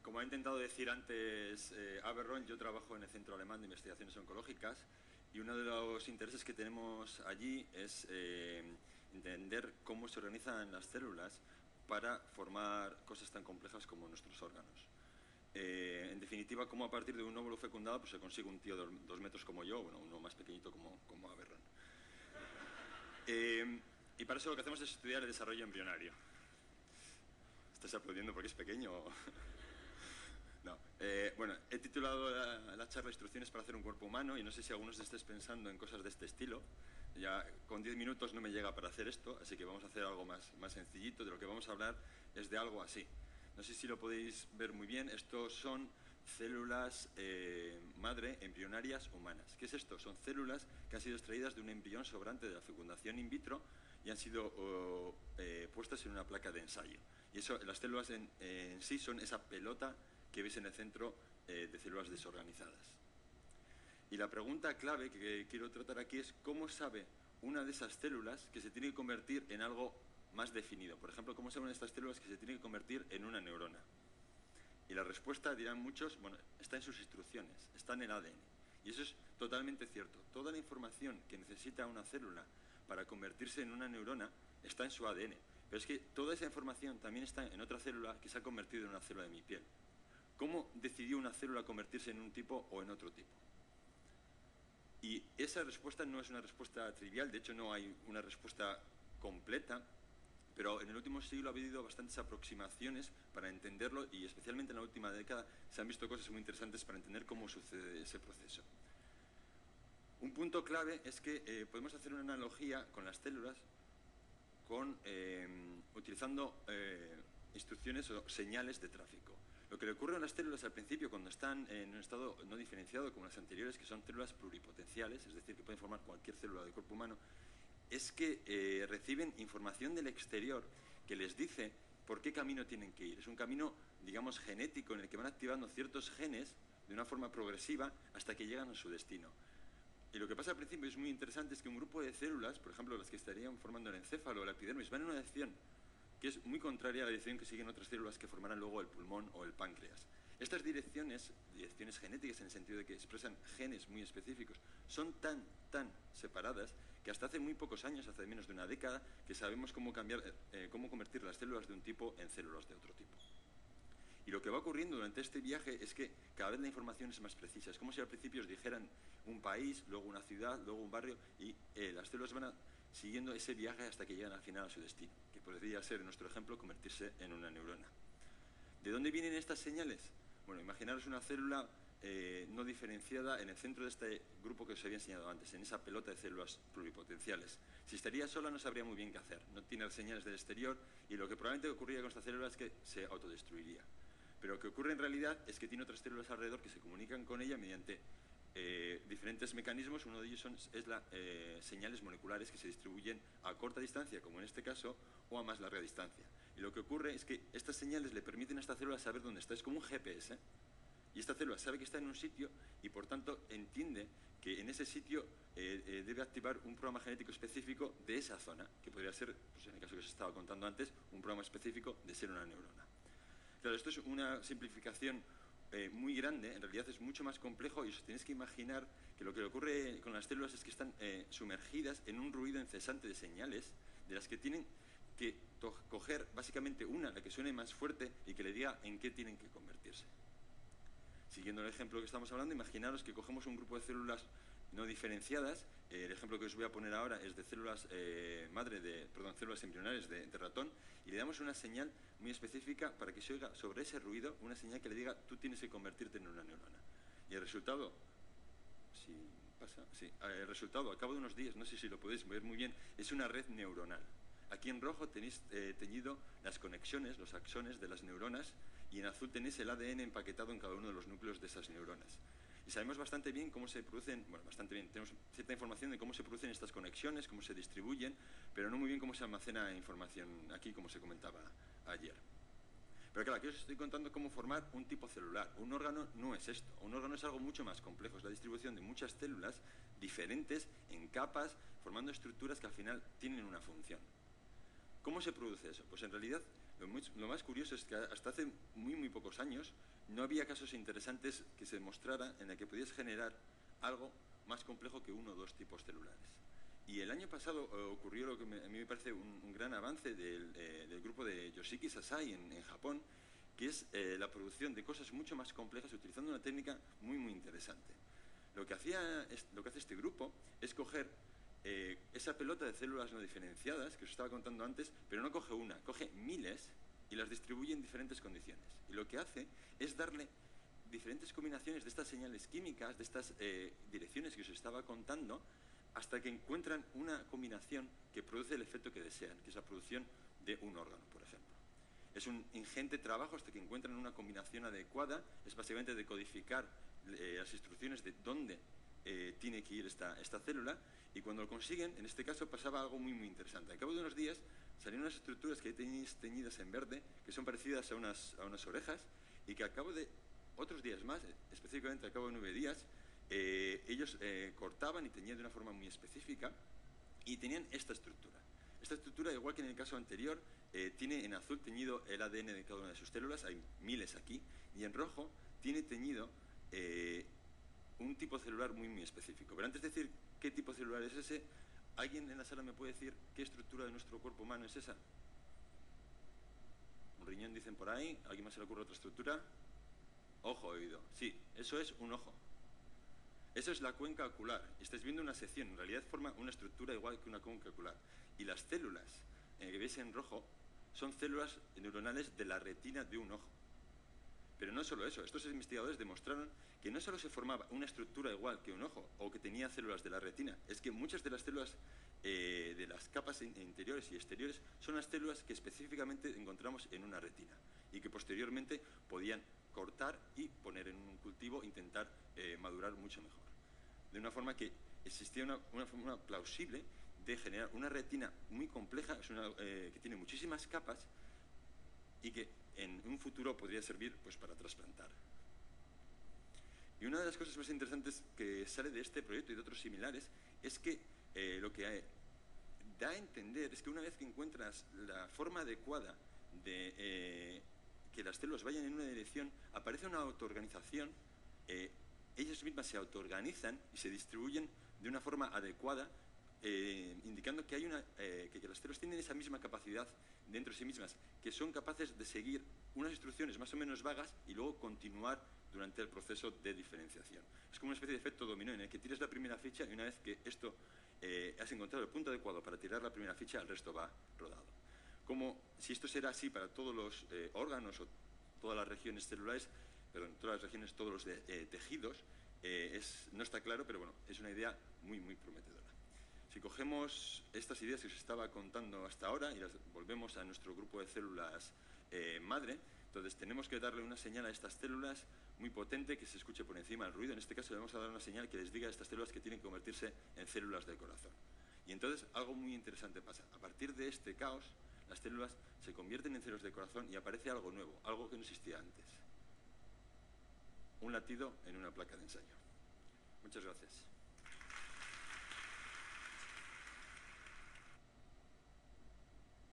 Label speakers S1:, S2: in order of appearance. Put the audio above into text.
S1: como ha intentado decir antes Aberron, yo trabajo en el Centro Alemán de Investigaciones Oncológicas y uno de los intereses que tenemos allí es entender cómo se organizan las células para formar cosas tan complejas como nuestros órganos. En definitiva, cómo a partir de un óvulo fecundado pues, se consigue un tío de 2 metros como yo, bueno, uno más pequeñito como Aberron. Y para eso lo que hacemos es estudiar el desarrollo embrionario. ¿Estás aplaudiendo porque es pequeño? No. Bueno, he titulado la charla Instrucciones para hacer un cuerpo humano y no sé si algunos estéis pensando en cosas de este estilo. Ya con 10 minutos no me llega para hacer esto, así que vamos a hacer algo más sencillito. De lo que vamos a hablar es de algo así. No sé si lo podéis ver muy bien. Estos son células madre embrionarias humanas. ¿Qué es esto? Son células que han sido extraídas de un embrión sobrante de la fecundación in vitro y han sido puestas en una placa de ensayo. Y eso, las células en sí son esa pelota que veis en el centro de células desorganizadas. Y la pregunta clave que quiero tratar aquí es cómo sabe una de esas células que se tiene que convertir en algo más definido. Por ejemplo, cómo sabe una de estas células que se tiene que convertir en una neurona. Y la respuesta, dirán muchos, bueno, está en sus instrucciones, está en el ADN. Y eso es totalmente cierto. Toda la información que necesita una célula para convertirse en una neurona está en su ADN. Pero es que toda esa información también está en otra célula que se ha convertido en una célula de mi piel. ¿Cómo decidió una célula convertirse en un tipo o en otro tipo? Y esa respuesta no es una respuesta trivial, de hecho no hay una respuesta completa, pero en el último siglo ha habido bastantes aproximaciones para entenderlo y especialmente en la última década se han visto cosas muy interesantes para entender cómo sucede ese proceso. Un punto clave es que podemos hacer una analogía con las células utilizando instrucciones o señales de tráfico. Lo que le ocurre a las células al principio cuando están en un estado no diferenciado como las anteriores, que son células pluripotenciales, es decir, que pueden formar cualquier célula del cuerpo humano, es que reciben información del exterior que les dice por qué camino tienen que ir. Es un camino, digamos, genético en el que van activando ciertos genes de una forma progresiva hasta que llegan a su destino. Y lo que pasa al principio es muy interesante, es que un grupo de células, por ejemplo, las que estarían formando el encéfalo o la epidermis, van en una dirección que es muy contraria a la dirección que siguen otras células que formarán luego el pulmón o el páncreas. Estas direcciones genéticas en el sentido de que expresan genes muy específicos, son tan separadas que hasta hace muy pocos años, hace menos de una década, que sabemos cómo convertir las células de un tipo en células de otro tipo. Y lo que va ocurriendo durante este viaje es que cada vez la información es más precisa. Es como si al principio os dijeran un país, luego una ciudad, luego un barrio, y las células van siguiendo ese viaje hasta que llegan al final a su destino, que podría ser, en nuestro ejemplo, convertirse en una neurona. ¿De dónde vienen estas señales? Bueno, imaginaros una célula no diferenciada en el centro de este grupo que os había enseñado antes, en esa pelota de células pluripotenciales. Si estaría sola no sabría muy bien qué hacer, no tiene señales del exterior y lo que probablemente ocurriría con esta célula es que se autodestruiría. Pero lo que ocurre en realidad es que tiene otras células alrededor que se comunican con ella mediante diferentes mecanismos. Uno de ellos es las señales moleculares que se distribuyen a corta distancia, como en este caso, o a más larga distancia. Y lo que ocurre es que estas señales le permiten a esta célula saber dónde está. Es como un GPS, y esta célula sabe que está en un sitio y, por tanto, entiende que en ese sitio debe activar un programa genético específico de esa zona, que podría ser, pues en el caso que os estaba contando antes, un programa específico de ser una neurona. Claro, esto es una simplificación muy grande, en realidad es mucho más complejo y os tenéis que imaginar que lo que le ocurre con las células es que están sumergidas en un ruido incesante de señales de las que tienen que coger básicamente una, la que suene más fuerte y que le diga en qué tienen que convertirse. Siguiendo el ejemplo que estamos hablando, imaginaros que cogemos un grupo de células no diferenciadas. El ejemplo que os voy a poner ahora es de células células embrionarias de ratón, y le damos una señal muy específica para que se oiga sobre ese ruido una señal que le diga tú tienes que convertirte en una neurona. Y el resultado, el resultado al cabo de unos días, no sé si lo podéis ver muy bien, es una red neuronal. Aquí en rojo tenéis teñido las conexiones, los axones de las neuronas, y en azul tenéis el ADN empaquetado en cada uno de los núcleos de esas neuronas. Y sabemos bastante bien cómo se producen, bueno, bastante bien, tenemos cierta información de cómo se producen estas conexiones, cómo se distribuyen, pero no muy bien cómo se almacena información aquí, como se comentaba ayer. Pero claro, aquí os estoy contando cómo formar un tipo celular. Un órgano no es esto. Un órgano es algo mucho más complejo. Es la distribución de muchas células diferentes en capas, formando estructuras que al final tienen una función. ¿Cómo se produce eso? Pues en realidad Lo más curioso es que hasta hace muy pocos años no había casos interesantes que se demostrara en el que podías generar algo más complejo que uno o dos tipos celulares. Y el año pasado ocurrió lo que a mí me parece un gran avance del grupo de Yoshiki Sasai en Japón, que es la producción de cosas mucho más complejas utilizando una técnica muy interesante. Lo que hace este grupo es coger esa pelota de células no diferenciadas que os estaba contando antes, pero no coge una, coge miles y las distribuye en diferentes condiciones. Y lo que hace es darle diferentes combinaciones de estas señales químicas, de estas direcciones que os estaba contando, hasta que encuentran una combinación que produce el efecto que desean, que es la producción de un órgano, por ejemplo. Es un ingente trabajo hasta que encuentran una combinación adecuada, es básicamente decodificar las instrucciones de dónde tiene que ir esta célula, y cuando lo consiguen, en este caso pasaba algo muy interesante. Al cabo de unos días salieron unas estructuras que tenéis teñidas en verde, que son parecidas a unas orejas, y que al cabo de otros días más, específicamente al cabo de 9 días, ellos cortaban y teñían de una forma muy específica y tenían esta estructura. Esta estructura, igual que en el caso anterior, tiene en azul teñido el ADN de cada una de sus células, hay miles aquí, y en rojo tiene teñido un tipo celular muy específico. Pero antes de decir qué tipo celular es ese, ¿alguien en la sala me puede decir qué estructura de nuestro cuerpo humano es esa? Un riñón dicen por ahí, ¿a alguien más se le ocurre otra estructura? Ojo, oído. Sí, eso es un ojo. Eso es la cuenca ocular. Estáis viendo una sección, en realidad forma una estructura igual que una cuenca ocular. Y las células que veis en rojo son células neuronales de la retina de un ojo. Pero no solo eso, estos investigadores demostraron que no solo se formaba una estructura igual que un ojo o que tenía células de la retina, es que muchas de las células de las capas interiores y exteriores son las células que específicamente encontramos en una retina y que posteriormente podían cortar y poner en un cultivo e intentar madurar mucho mejor. De una forma que existía una forma plausible de generar una retina muy compleja, que tiene muchísimas capas y que en un futuro podría servir pues, para trasplantar. Y una de las cosas más interesantes que sale de este proyecto y de otros similares es que lo que da a entender es que una vez que encuentras la forma adecuada de que las células vayan en una dirección, aparece una autoorganización, ellas mismas se autoorganizan y se distribuyen de una forma adecuada, indicando que que las células tienen esa misma capacidad dentro de sí mismas, que son capaces de seguir unas instrucciones más o menos vagas y luego continuar durante el proceso de diferenciación. Es como una especie de efecto dominó en el que tiras la primera ficha y una vez que has encontrado el punto adecuado para tirar la primera ficha, el resto va rodado. Como si esto será así para todos los órganos o todas las regiones celulares, perdón, todas las regiones, todos los tejidos, no está claro, pero bueno, es una idea muy prometedora. Si cogemos estas ideas que os estaba contando hasta ahora y las volvemos a nuestro grupo de células madre, entonces tenemos que darle una señal a estas células muy potente que se escuche por encima del ruido. En este caso le vamos a dar una señal que les diga a estas células que tienen que convertirse en células del corazón. Y entonces algo muy interesante pasa. A partir de este caos, las células se convierten en células del corazón y aparece algo nuevo, algo que no existía antes. Un latido en una placa de ensayo. Muchas gracias.